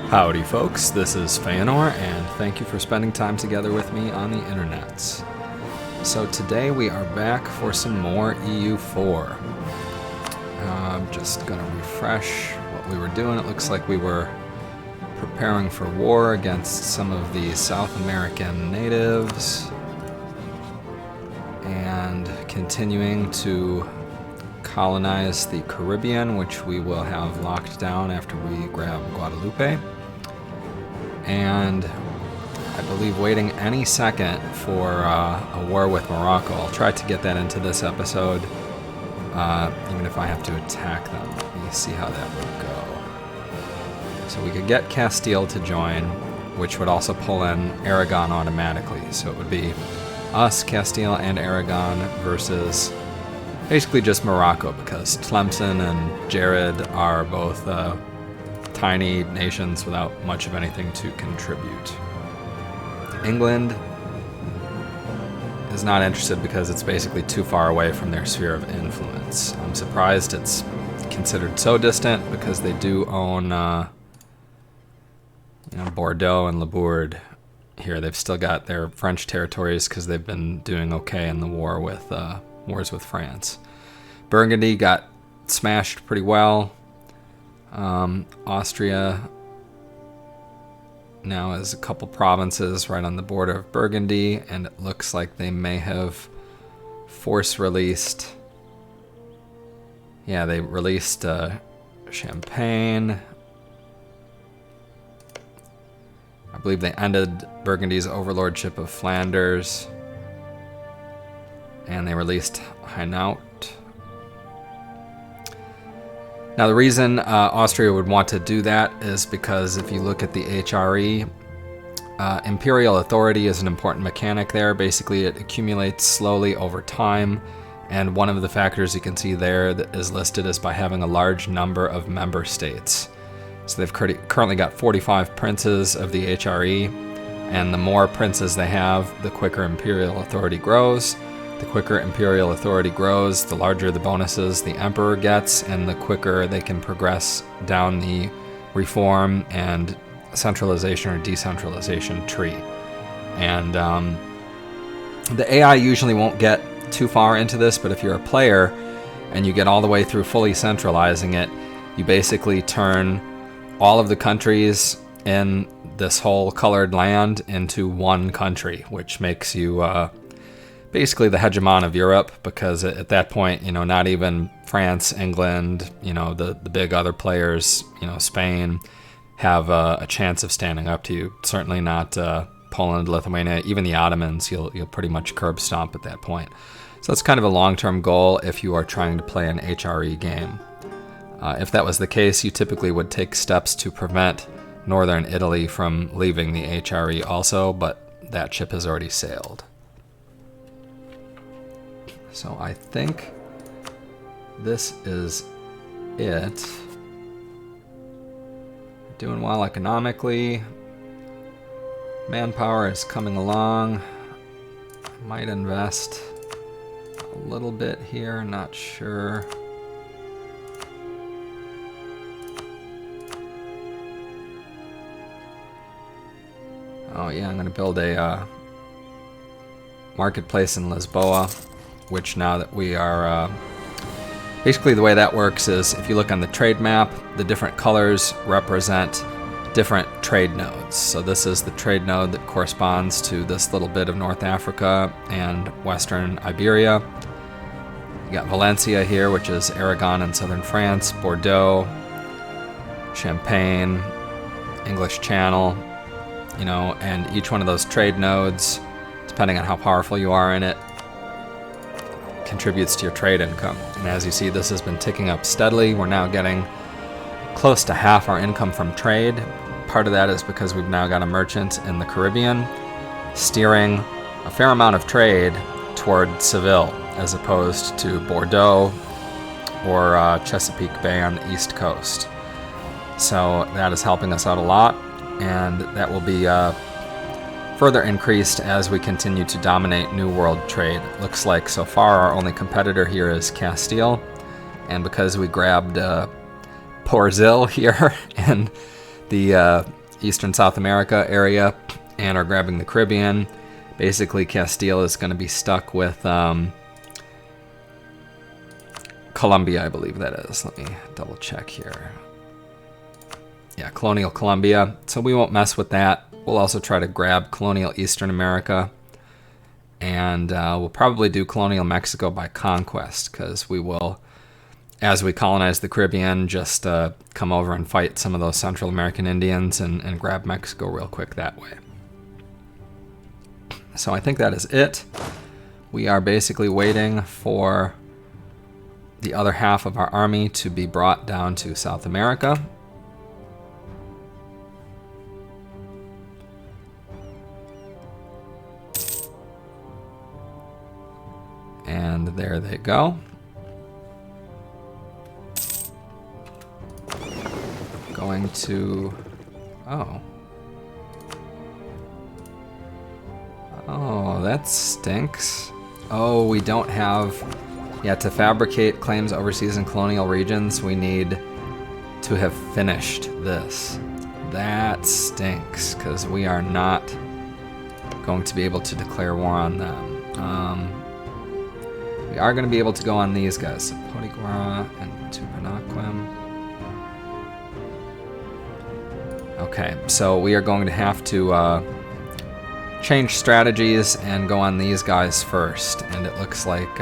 Howdy folks, this is Feanor, and thank you for spending time together with me on the internets. So today we are back for some more EU4. I'm just going to refresh what we were doing. It looks like we were preparing for war against some of the South American natives and continuing to colonize the Caribbean, which we will have locked down after we grab Guadalupe. And I believe waiting any second for a war with Morocco. I'll try to get that into this episode, even if I have to attack them. Let me see how that would go. So we could get Castile to join, which would also pull in Aragon automatically. So it would be us, Castile, and Aragon versus basically just Morocco, because Tlemcen and Jared are both tiny nations without much of anything to contribute. England is not interested because it's basically too far away from their sphere of influence. I'm surprised it's considered so distant because they do own Bordeaux and Libourne here. They've still got their French territories because they've been doing okay in the wars with France. Burgundy got smashed pretty well. Austria now has a couple provinces right on the border of Burgundy, and it looks like they may have force released. Yeah, they released Champagne. I believe they ended Burgundy's overlordship of Flanders, and they released Hainaut. Now, the reason Austria would want to do that is because if you look at the HRE, imperial authority is an important mechanic there. Basically, it accumulates slowly over time, and one of the factors you can see there that is listed is by having a large number of member states. So they've currently got 45 princes of the HRE, and the more princes they have, the quicker imperial authority grows. The quicker imperial authority grows, the larger the bonuses the emperor gets, and the quicker they can progress down the reform and centralization or decentralization tree. And the AI usually won't get too far into this, but if you're a player and you get all the way through fully centralizing it, you basically turn all of the countries in this whole colored land into one country, which makes you basically the hegemon of Europe, because at that point, not even France, England, the big other players, Spain, have a chance of standing up to you. Certainly not Poland, Lithuania, even the Ottomans. You'll pretty much curb stomp at that point. So that's kind of a long-term goal if you are trying to play an HRE game. If that was the case, you typically would take steps to prevent Northern Italy from leaving the HRE also, but that ship has already sailed. So I think this is it. Doing well economically. Manpower is coming along. Might invest a little bit here, not sure. Oh yeah, I'm going to build a marketplace in Lisboa, which now that we are... basically the way that works is if you look on the trade map, the different colors represent different trade nodes. So this is the trade node that corresponds to this little bit of North Africa and Western Iberia. You got Valencia here, which is Aragon in southern France, Bordeaux, Champagne, English Channel, and each one of those trade nodes, depending on how powerful you are in it, contributes to your trade income. And as you see, this has been ticking up steadily. We're now getting close to half our income from trade. Part of that is because we've now got a merchant in the Caribbean steering a fair amount of trade toward Seville as opposed to Bordeaux or Chesapeake Bay on the East Coast. So that is helping us out a lot, and that will be further increased as we continue to dominate New World trade. It looks like so far our only competitor here is Castile, and because we grabbed Porzil here and the Eastern South America area and are grabbing the Caribbean. Basically, Castile is going to be stuck with Colombia, I believe that is. Let me double check here. Yeah, colonial Colombia. So we won't mess with that. We'll also try to grab colonial Eastern America. And we'll probably do colonial Mexico by conquest, because we will, as we colonize the Caribbean, just come over and fight some of those Central American Indians and grab Mexico real quick that way. So I think that is it. We are basically waiting for the other half of our army to be brought down to South America. And there they go. Going to... Oh, that stinks. Oh, we don't have... Yeah, to fabricate claims overseas in colonial regions, we need to have finished this. That stinks, because we are not going to be able to declare war on them. We are going to be able to go on these guys, so Potiguara and Tupanaquim. Okay, so we are going to have to change strategies and go on these guys first, and it looks like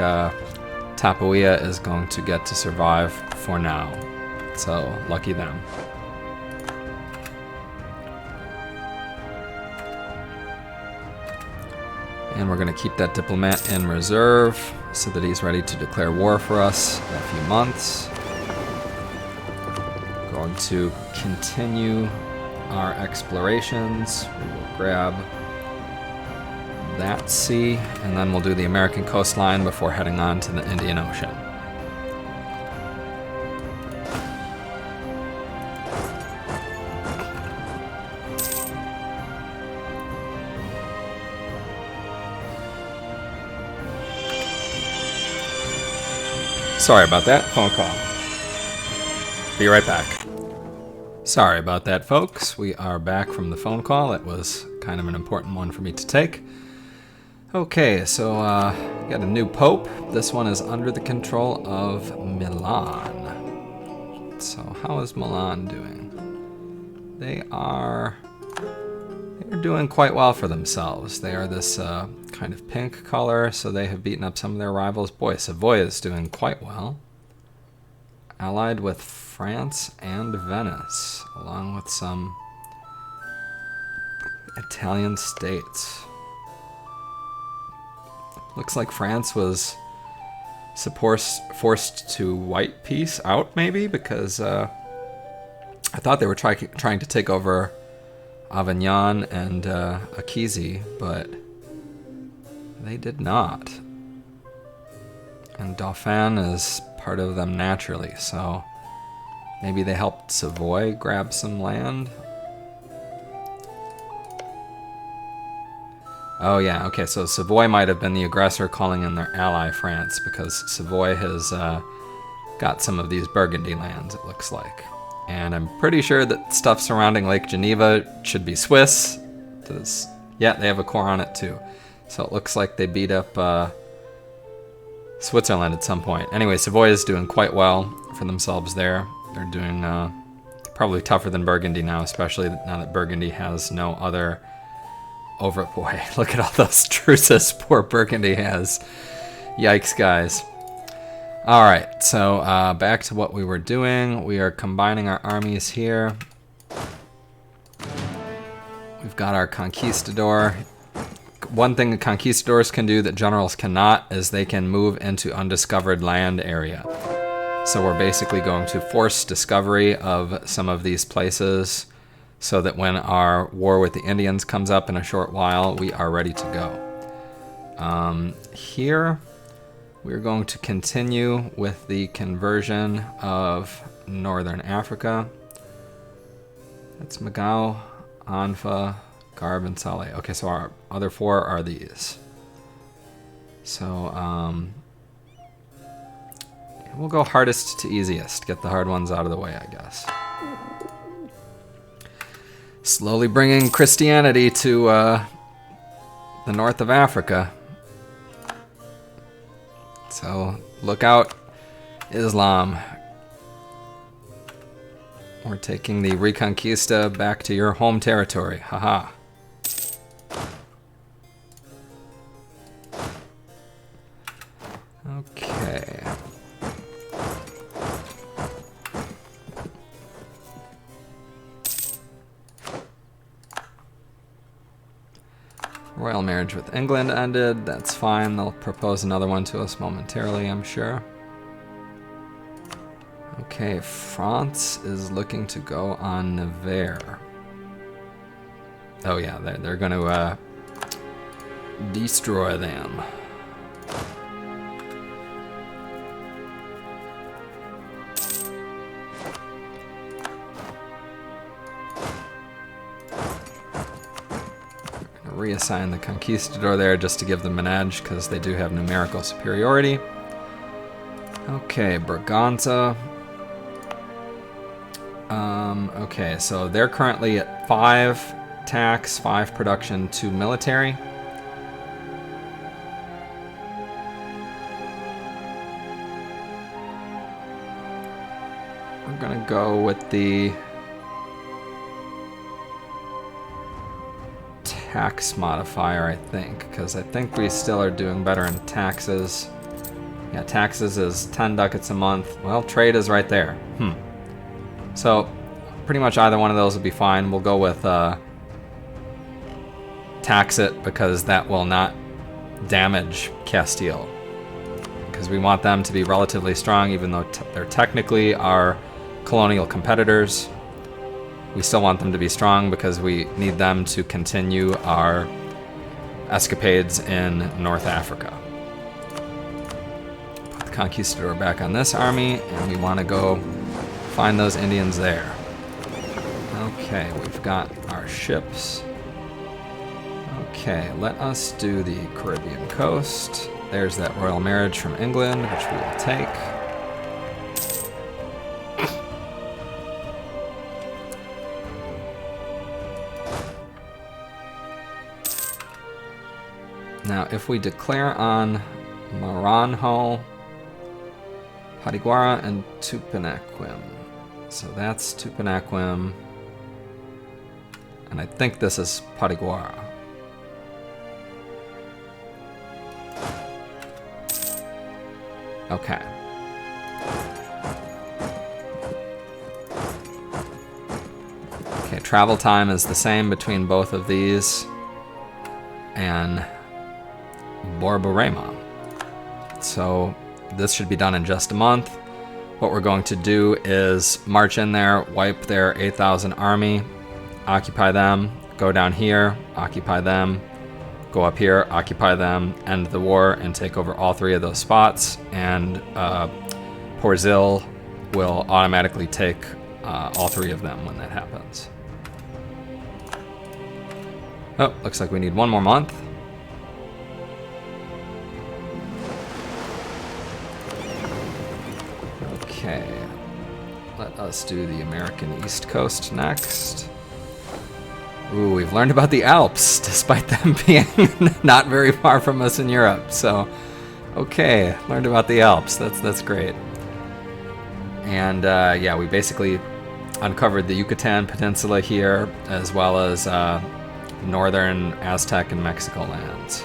Tapuia is going to get to survive for now, so lucky them. And we're going to keep that diplomat in reserve so that he's ready to declare war for us in a few months. Going to continue our explorations. We will grab that sea, and then we'll do the American coastline before heading on to the Indian Ocean. Sorry about that phone call. Be right back. Sorry about that, folks. We are back from the phone call. It was kind of an important one for me to take. Okay, so we got a new pope. This one is under the control of Milan. So how is Milan doing? They're doing quite well for themselves. They are this kind of pink color, so they have beaten up some of their rivals. Boy, Savoy is doing quite well. Allied with France and Venice, along with some Italian states. Looks like France was forced to wipe peace out, maybe, because I thought they were trying to take over Avignon and Acquise, but they did not. And Dauphin is part of them naturally, so maybe they helped Savoy grab some land. Oh yeah, okay, so Savoy might have been the aggressor calling in their ally France, because Savoy has got some of these Burgundy lands, it looks like. And I'm pretty sure that stuff surrounding Lake Geneva should be Swiss. Yeah, they have a core on it too. So it looks like they beat up Switzerland at some point. Anyway, Savoy is doing quite well for themselves there. They're doing probably tougher than Burgundy now, especially now that Burgundy has no other... Boy, look at all those truces poor Burgundy has. Yikes, guys. Alright, so back to what we were doing. We are combining our armies here. We've got our conquistador. One thing the conquistadors can do that generals cannot is they can move into undiscovered land area. So we're basically going to force discovery of some of these places so that when our war with the Indians comes up in a short while, we are ready to go. Here, we're going to continue with the conversion of Northern Africa. That's Magao, Anfa, Garb, and Saleh. Okay, so our other four are these. So, we'll go hardest to easiest. Get the hard ones out of the way, I guess. Slowly bringing Christianity to the north of Africa. So look out, Islam. We're taking the Reconquista back to your home territory. Haha. Okay. Royal marriage with England ended. That's fine. They'll propose another one to us momentarily, I'm sure. Okay, France is looking to go on Nevers. Oh yeah, they're going to destroy them. Reassign the conquistador there just to give them an edge because they do have numerical superiority. Okay, Braganza. Okay, so they're currently at 5 tax, 5 production, 2 military. We're gonna go with the tax modifier, I think, because I think we still are doing better in taxes. Yeah, taxes is 10 ducats a month. Well, trade is right there. So pretty much either one of those will be fine. We'll go with tax it because that will not damage Castile. Because we want them to be relatively strong, even though they're technically our colonial competitors. We still want them to be strong because we need them to continue our escapades in North Africa. Put the conquistador back on this army, and we want to go find those Indians there. Okay, we've got our ships. Okay, let us do the Caribbean coast. There's that royal marriage from England, which we will take. Now, if we declare on Maranhão, Patiguara, and Tupinaquim. So that's Tupinaquim. And I think this is Patiguara. Okay. Okay, travel time is the same between both of these and Borborema. So this should be done in just a month. What we're going to do is march in there, wipe their 8,000 army, occupy them, go down here, occupy them, go up here, occupy them, end the war, and take over all 3 of those spots. And Porzil will automatically take all 3 of them when that happens. Oh, looks like we need 1 more month. Okay, let us do the American East Coast next. Ooh, we've learned about the Alps, despite them being not very far from us in Europe. So, okay, learned about the Alps. That's great. And yeah, we basically uncovered the Yucatan Peninsula here, as well as northern Aztec and Mexico lands.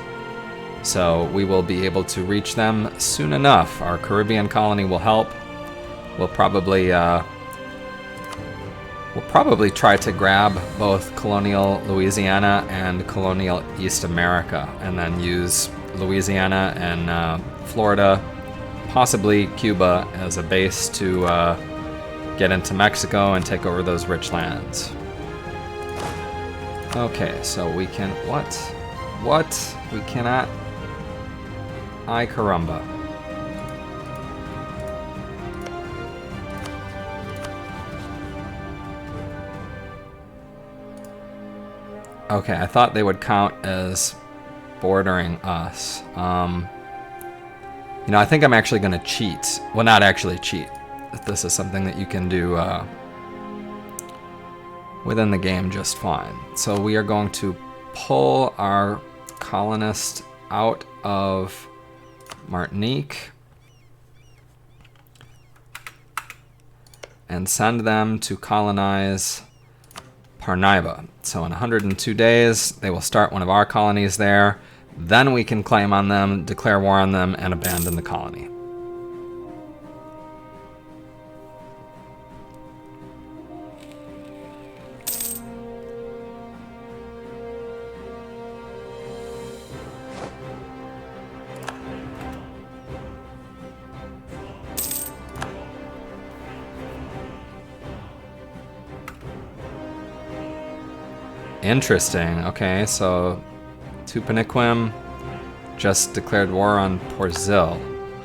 So we will be able to reach them soon enough. Our Caribbean colony will help. We'll probably try to grab both colonial Louisiana and colonial East America, and then use Louisiana and Florida, possibly Cuba, as a base to get into Mexico and take over those rich lands. Okay, so we can... What? We cannot... Ay caramba. Okay, I thought they would count as bordering us. You know, I think I'm actually going to cheat. Well, not actually cheat. This is something that you can do within the game just fine. So we are going to pull our colonist out of Martinique and send them to colonize Parnaíba. So in 102 days, they will start one of our colonies there. Then we can claim on them, declare war on them, and abandon the colony. Interesting. Okay, so Tupiniquim just declared war on Porzil.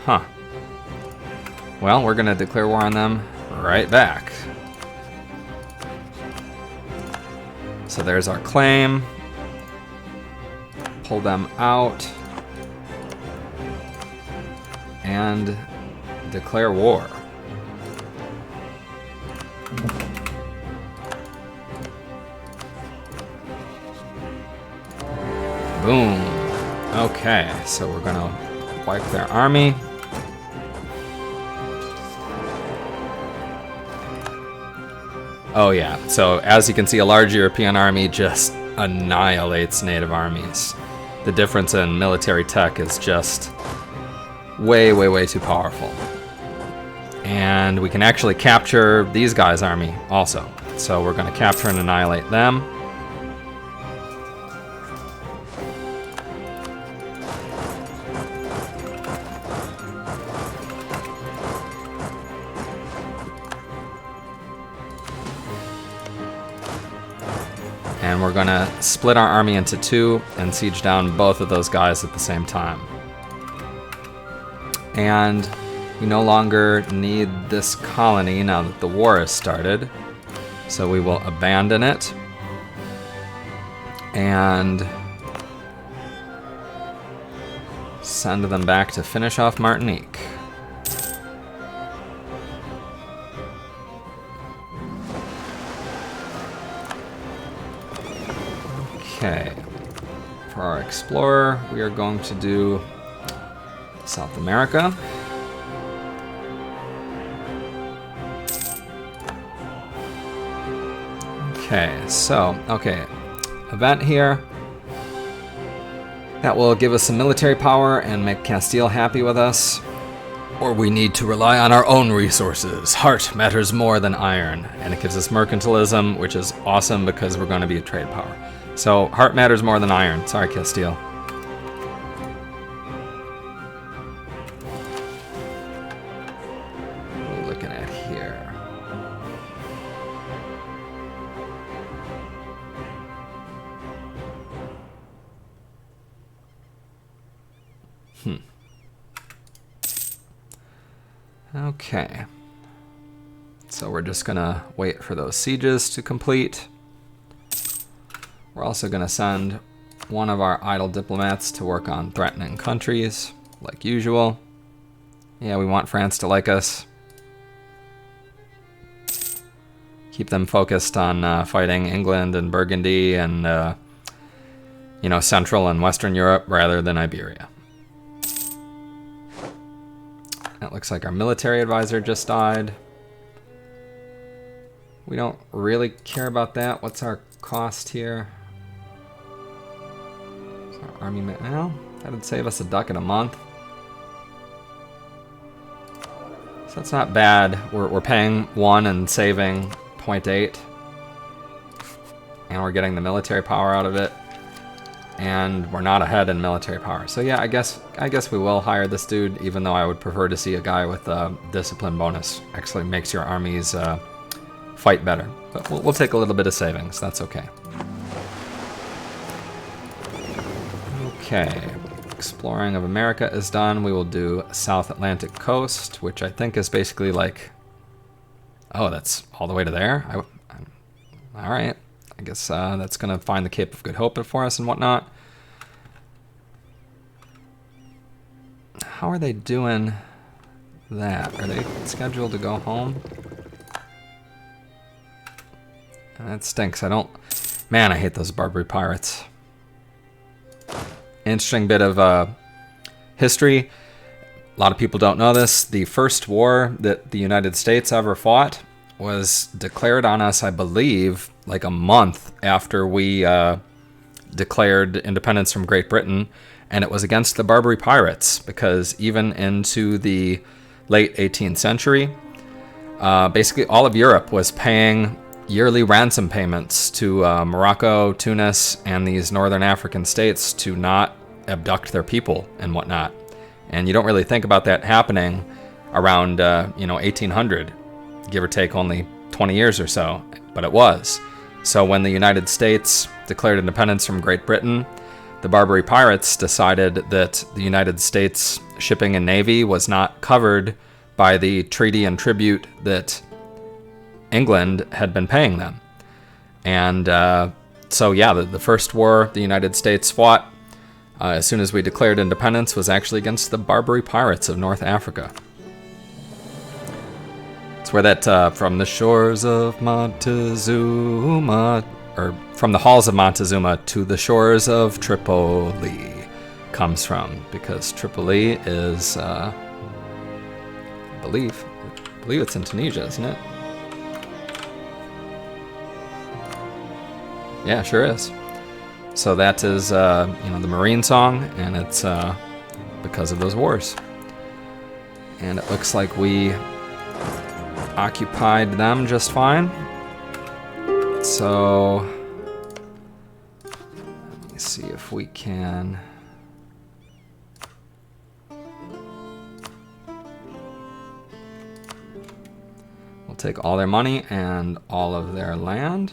Huh. Well, we're going to declare war on them right back. So there's our claim. Pull them out. And declare war. Boom. Okay, so we're gonna wipe their army. Oh yeah, so as you can see, a large European army just annihilates native armies. The difference in military tech is just way, way, way too powerful. And we can actually capture these guys' army also. So we're gonna capture and annihilate them. And we're gonna split our army into two and siege down both of those guys at the same time. And we no longer need this colony now that the war has started. So we will abandon it. And send them back to finish off Martinique. Okay, for our explorer, we are going to do South America. Okay, event here. That will give us some military power and make Castile happy with us. Or we need to rely on our own resources. Heart matters more than iron. And it gives us mercantilism, which is awesome because we're going to be a trade power. So, heart matters more than iron. Sorry, Castile. What are we looking at here? Okay. So we're just gonna wait for those sieges to complete. We're also going to send one of our idle diplomats to work on threatening countries, like usual. Yeah, we want France to like us. Keep them focused on fighting England and Burgundy and, Central and Western Europe rather than Iberia. It looks like our military advisor just died. We don't really care about that. What's our cost here? Army man, well, that would save us $1 a month. So that's not bad. We're paying 1 and saving 0.8. And we're getting the military power out of it. And we're not ahead in military power. So yeah, I guess we will hire this dude, even though I would prefer to see a guy with a discipline bonus. Actually makes your armies fight better. But we'll take a little bit of savings, that's okay. Okay, exploring of America is done. We will do South Atlantic coast, which I think is basically like, oh, that's all the way to there? All right, I guess that's gonna find the Cape of Good Hope for us and whatnot. How are they doing that? Are they scheduled to go home? That stinks. Man, I hate those Barbary pirates. Interesting bit of history. A lot of people don't know this. The first war that the United States ever fought was declared on us, I believe, like a month after we declared independence from Great Britain. And it was against the Barbary pirates, because even into the late 18th century, basically all of Europe was paying yearly ransom payments to Morocco, Tunis, and these northern African states to not abduct their people and whatnot. And you don't really think about that happening around 1800, give or take only 20 years or so, but it was. So when the United States declared independence from Great Britain, the Barbary pirates decided that the United States shipping and navy was not covered by the treaty and tribute that England had been paying them. And so yeah, the first war the United States fought as soon as we declared independence was actually against the Barbary pirates of North Africa. It's where that from the shores of Montezuma, or from the halls of Montezuma to the shores of Tripoli comes from, because Tripoli is, I believe it's in Tunisia, isn't it? Yeah, sure is. So that is, the Marine song, and it's because of those wars. And it looks like we occupied them just fine. So let me see if we can. We'll take all their money and all of their land.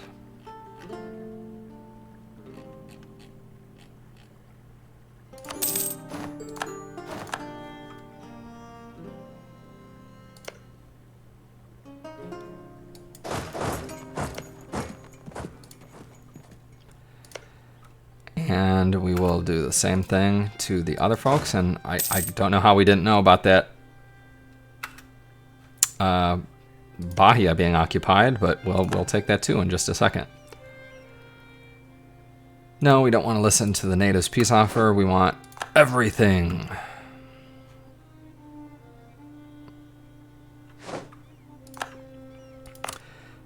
And we will do the same thing to the other folks. And I don't know how we didn't know about that Bahia being occupied, but we'll take that too in just a second. No, we don't want to listen to the natives' peace offer. We want everything.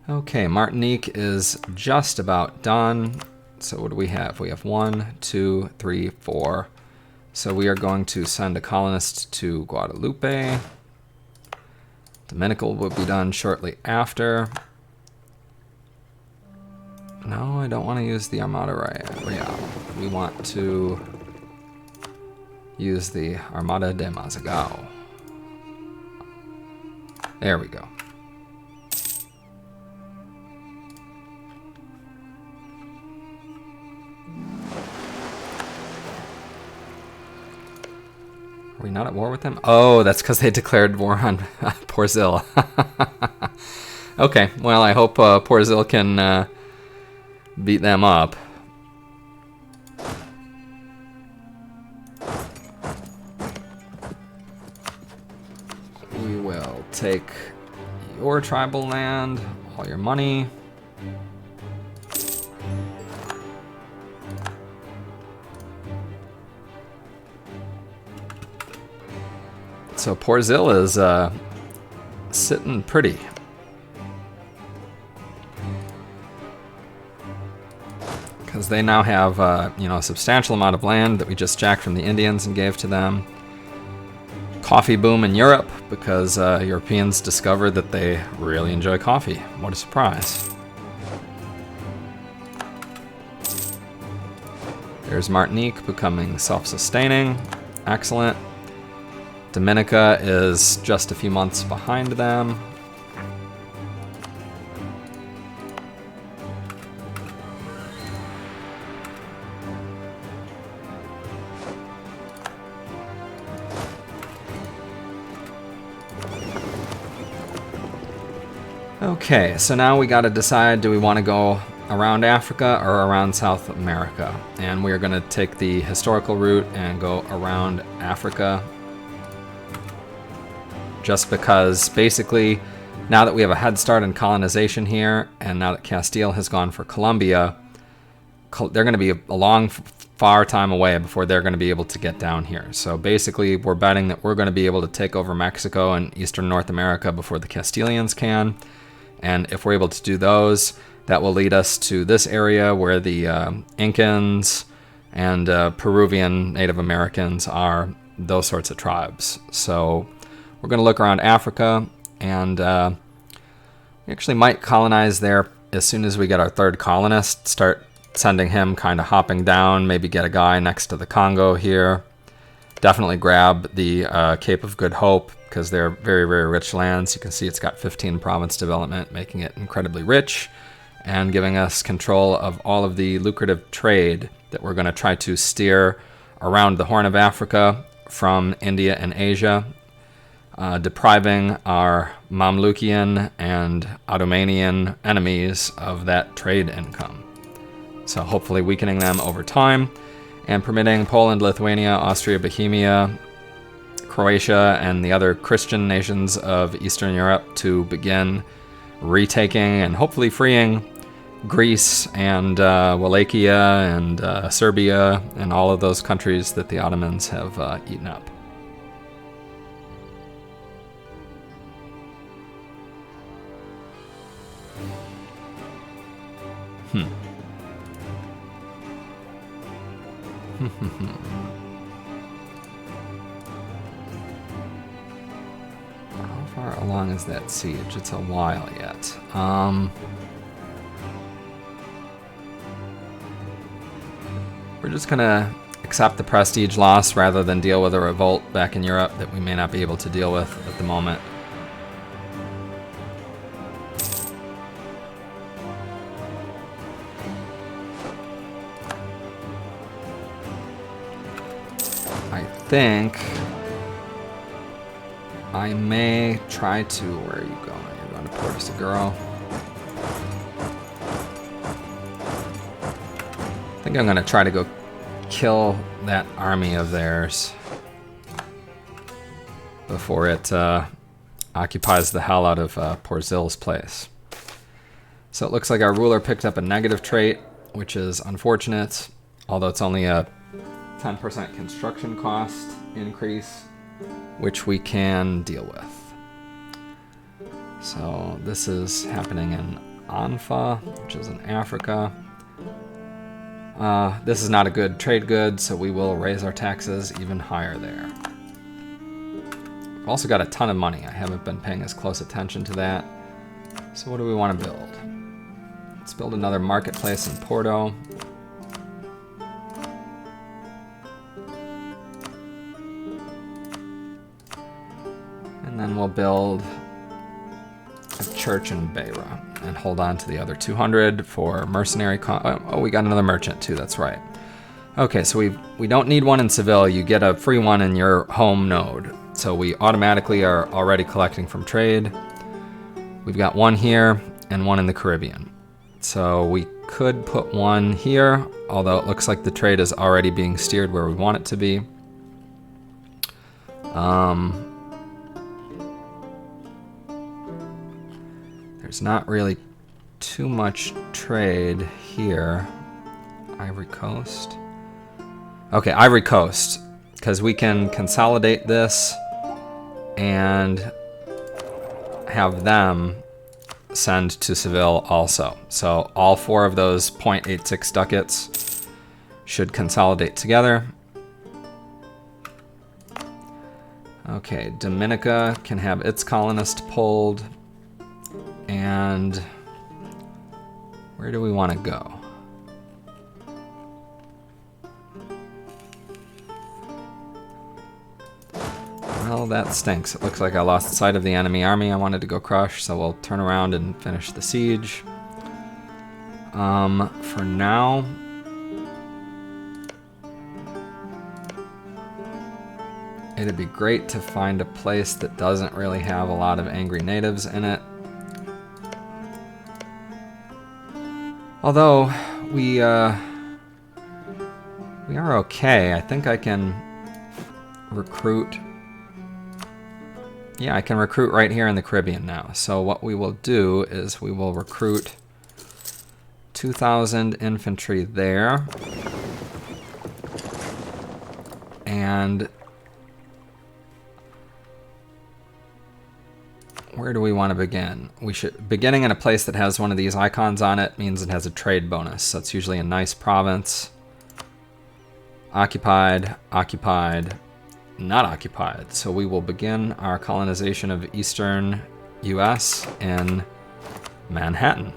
Okay, Martinique is just about done. So what do we have? We have 1, 2, 3, 4. So we are going to send a colonist to Guadeloupe. Dominical will be done shortly after. No, I don't want to use the Armada Real. We want to use the Armada de Mazagao. There we go. Are we not at war with them? Oh, that's because they declared war on Porzil. Okay, well, I hope Porzil can beat them up. We will take your tribal land, all your money. So Porzil is sitting pretty. Because they now have a substantial amount of land that we just jacked from the Indians and gave to them. Coffee boom in Europe, because Europeans discovered that they really enjoy coffee. What a surprise. There's Martinique becoming self-sustaining. Excellent. Dominica is just a few months behind them. Okay, so now we got to decide, do we want to go around Africa or around South America? And we are going to take the historical route and go around Africa. Just because basically Now that we have a head start in colonization here, and now that Castile has gone for Colombia, they're going to be a long, far time away before they're going to be able to get down here. So basically, we're betting that we're going to be able to take over Mexico and eastern North America before the Castilians can. And if we're able to do those, that will lead us to this area where the Incans and Peruvian Native Americans are, those sorts of tribes. So we're going to look around Africa, and we actually might colonize there as soon as we get our third colonist, start sending him kind of hopping down, maybe get a guy next to the Congo here. Definitely grab the Cape of Good Hope, because they're very, very rich lands. You can see it's got 15 province development, making it incredibly rich and giving us control of all of the lucrative trade that we're going to try to steer around the Horn of Africa from India and Asia, depriving our Mamlukian and Ottomanian enemies of that trade income. So hopefully weakening them over time and permitting Poland, Lithuania, Austria, Bohemia, Croatia, and the other Christian nations of Eastern Europe to begin retaking and hopefully freeing Greece and Wallachia and Serbia and all of those countries that the Ottomans have eaten up. How far along is that siege? It's a while yet. We're just gonna accept the prestige loss rather than deal with a revolt back in Europe that we may not be able to deal with at the moment. I think I may try to... Where are you going? You're going to Puerto Seguro. I think I'm going to try to go kill that army of theirs before it occupies the hell out of Porzil's place. So it looks like our ruler picked up a negative trait, which is unfortunate, although it's only a 10% construction cost increase, which we can deal with. So this is happening in Anfa, which is in Africa. This is not a good trade good, so we will raise our taxes even higher there. We've also got a ton of money. I haven't been paying as close attention to that. So what do we want to build? Let's build another marketplace in Porto. And then we'll build a church in Beira and hold on to the other 200 for mercenary oh, we got another merchant too, that's right. Okay, so we don't need one in Seville. You get a free one in your home node. So we automatically are already collecting from trade. We've got one here and one in the Caribbean. So we could put one here, although it looks like the trade is already being steered where we want it to be. There's not really too much trade here. Ivory Coast. Okay, Ivory Coast, because we can consolidate this and have them send to Seville also. So all four of those 0.86 ducats should consolidate together. Okay, Dominica can have its colonist pulled. And where do we want to go? Well, that stinks. It looks like I lost sight of the enemy army I wanted to go crush, so we'll turn around and finish the siege. For now, it'd be great to find a place that doesn't really have a lot of angry natives in it. Although we are okay. I think I can recruit Yeah, I can recruit right here in the Caribbean now. So what we will do is we will recruit 2,000 infantry there. And where do we want to begin? We should beginning in a place that has one of these icons on it means it has a trade bonus. That's usually a nice province. Occupied, occupied, not occupied. So we will begin our colonization of eastern US in Manhattan.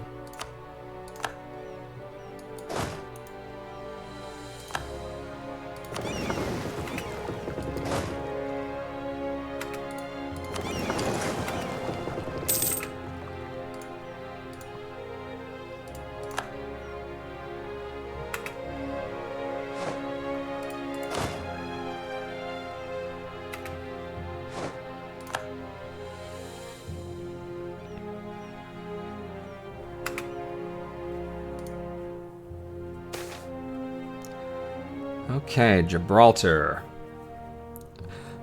Okay, Gibraltar.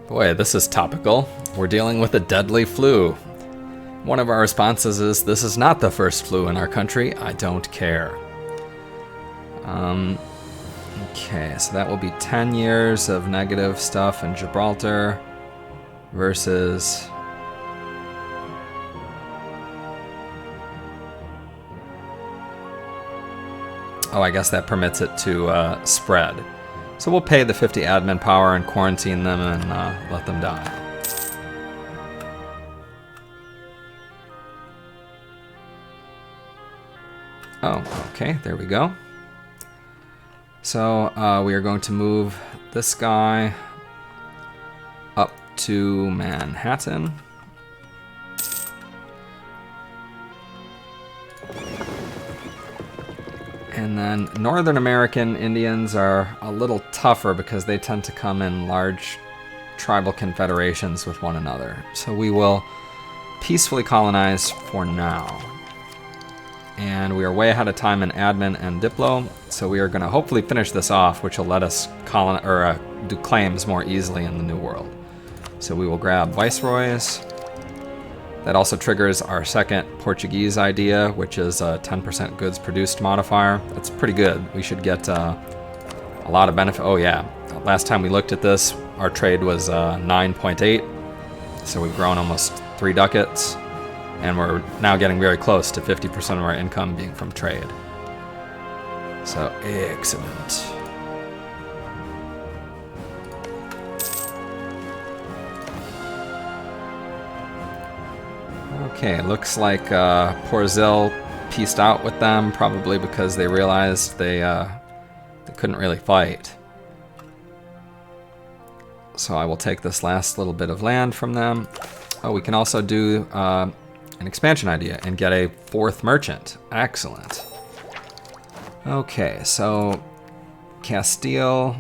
Boy, this is topical. We're dealing with a deadly flu. One of our responses is, this is not the first flu in our country. I don't care. Okay, so that will be 10 years of negative stuff in Gibraltar versus... Oh, I guess that permits it to spread. So we'll pay the 50 admin power and quarantine them and let them die. Oh, okay, there we go. So we are going to move this guy up to Manhattan. And then Northern American Indians are a little tougher because they tend to come in large tribal confederations with one another. So we will peacefully colonize for now. And we are way ahead of time in admin and diplo, so we are going to hopefully finish this off, which will let us do claims more easily in the New World. So we will grab viceroys. That also triggers our second Portuguese idea, which is a 10% goods produced modifier. That's pretty good. We should get a lot of benefit. Oh yeah, last time we looked at this, our trade was 9.8. So we've grown almost 3 ducats. And we're now getting very close to 50% of our income being from trade. So, excellent. Okay, looks like Porzil pieced out with them, probably because they realized they couldn't really fight. So I will take this last little bit of land from them. Oh, we can also do an expansion idea and get a 4th merchant. Excellent. Okay, so Castile.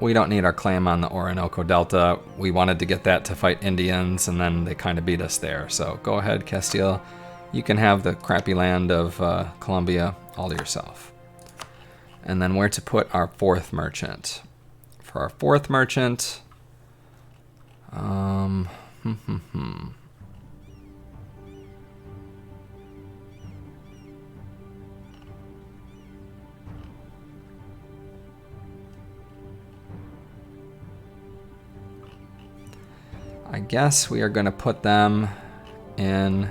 We don't need our claim on the Orinoco Delta. We wanted to get that to fight Indians, and then they kind of beat us there. So go ahead, Castile. You can have the crappy land of Colombia all to yourself. And then where to put our 4th merchant. For our 4th merchant... I guess we are going to put them in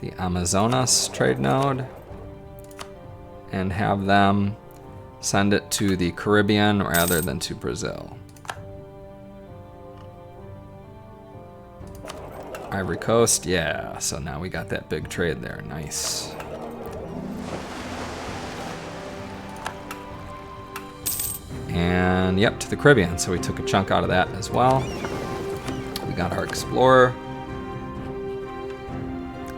the Amazonas trade node and have them send it to the Caribbean rather than to Brazil. Ivory Coast, yeah, so now we got that big trade there, nice. And yep, to the Caribbean, so we took a chunk out of that as well. Got our explorer.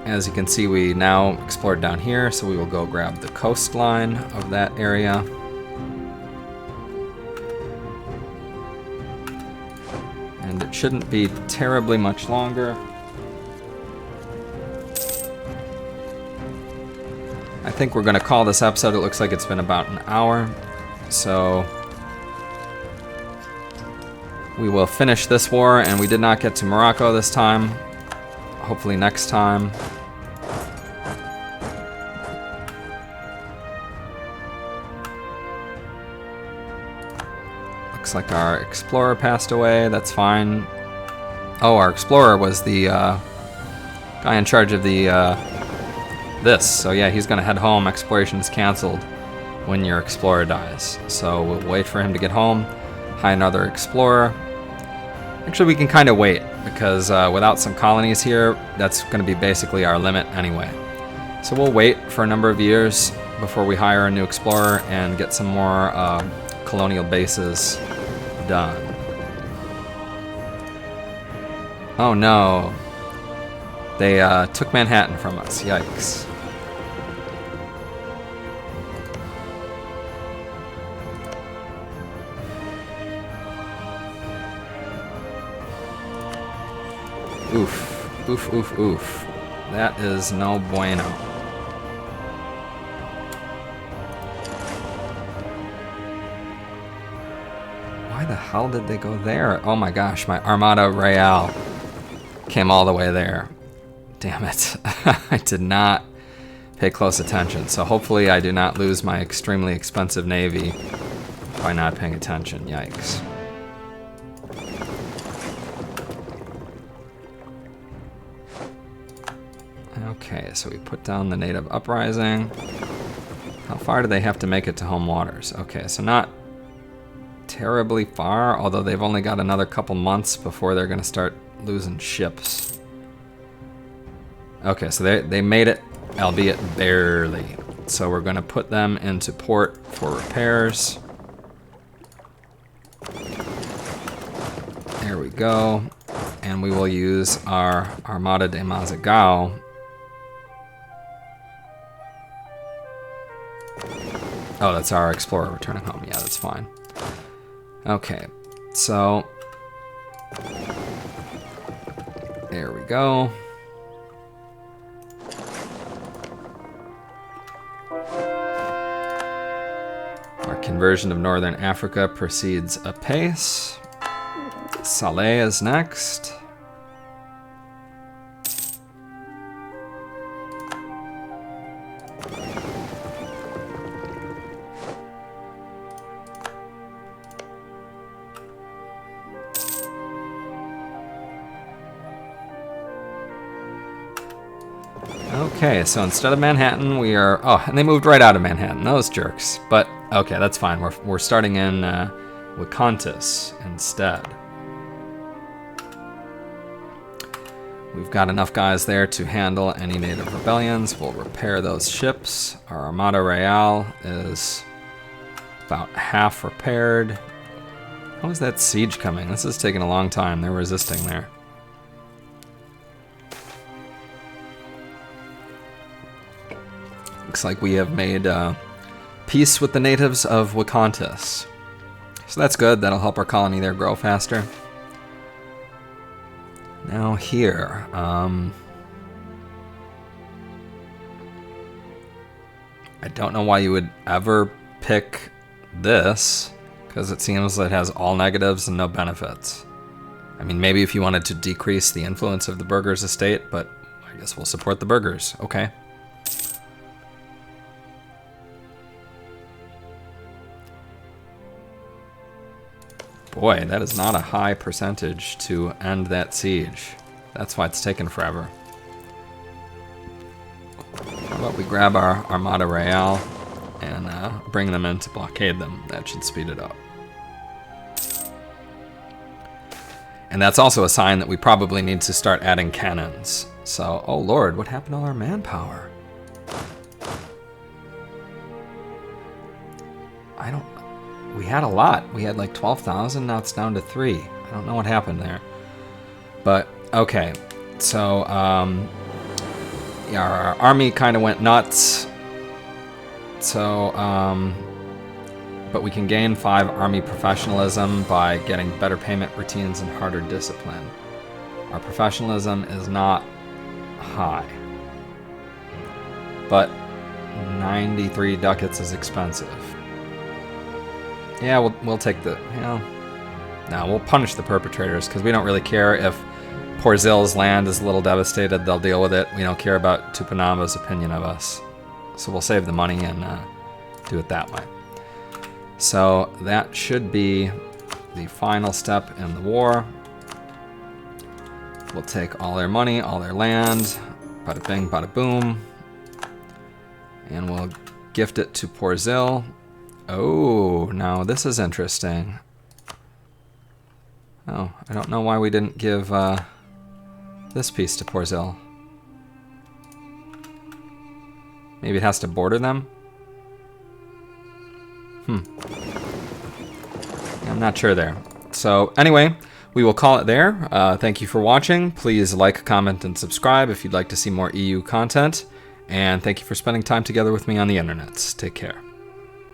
As you can see, we now explored down here, so we will go grab the coastline of that area. And it shouldn't be terribly much longer. I think we're going to call this episode. It looks like it's been about an hour. So We will finish this war, and we did not get to Morocco this time. Hopefully next time. Looks like our explorer passed away. That's fine. Oh, our explorer was the guy in charge of the this. So yeah, he's gonna head home. Exploration is canceled when your explorer dies. So we'll wait for him to get home. Hire another explorer. Actually, we can kind of wait because without some colonies here, that's going to be basically our limit anyway. So we'll wait for a number of years before we hire a new explorer and get some more colonial bases done. Oh no. They took Manhattan from us. Yikes. Oof. Oof, oof, oof. That is no bueno. Why the hell did they go there? Oh my gosh, my Armada Real came all the way there. Damn it. I did not pay close attention. So hopefully I do not lose my extremely expensive navy by not paying attention. Yikes. Okay, so we put down the native uprising. How far do they have to make it to home waters? Okay, so not terribly far, although they've only got another couple months before they're going to start losing ships. Okay, so they made it, albeit barely. So we're going to put them into port for repairs. There we go. And we will use our Armada de Mazagao. Oh, that's our explorer returning home. Yeah, that's fine. Okay, so there we go. Our conversion of Northern Africa proceeds apace. Saleh is next. Okay, so instead of Manhattan, we are... Oh, and they moved right out of Manhattan. Those jerks. But, okay, that's fine. We're starting in Wakantas instead. We've got enough guys there to handle any native rebellions. We'll repair those ships. Our Armada Real is about half repaired. How is that siege coming? This is taking a long time. They're resisting there. Looks like we have made peace with the natives of Wakantas. So that's good. That'll help our colony there grow faster. Now here. I don't know why you would ever pick this, because it seems it has all negatives and no benefits. I mean, maybe if you wanted to decrease the influence of the Burghers' estate, but I guess we'll support the Burghers. Okay. Boy, that is not a high percentage to end that siege. That's why it's taken forever. How about we grab our Armada Real and bring them in to blockade them. That should speed it up. And that's also a sign that we probably need to start adding cannons. So, oh lord, what happened to all our manpower? We had a lot. We had like 12,000, now it's down to 3. I don't know what happened there. But, okay. So, yeah, our army kind of went nuts. So, but we can gain 5 army professionalism by getting better payment routines and harder discipline. Our professionalism is not high. But 93 ducats is expensive. Yeah, we'll take the, you know, Now, we'll punish the perpetrators because we don't really care if Porzil's land is a little devastated. They'll deal with it. We don't care about Tupanama's opinion of us. So we'll save the money and do it that way. So that should be the final step in the war. We'll take all their money, all their land, bada bing, bada boom, and we'll gift it to Porzil. Oh, now this is interesting. Oh, I don't know why we didn't give this piece to Porzil. Maybe it has to border them? I'm not sure there. So anyway, we will call it there. Thank you for watching. Please like, comment, and subscribe if you'd like to see more EU content. And thank you for spending time together with me on the internet. Take care.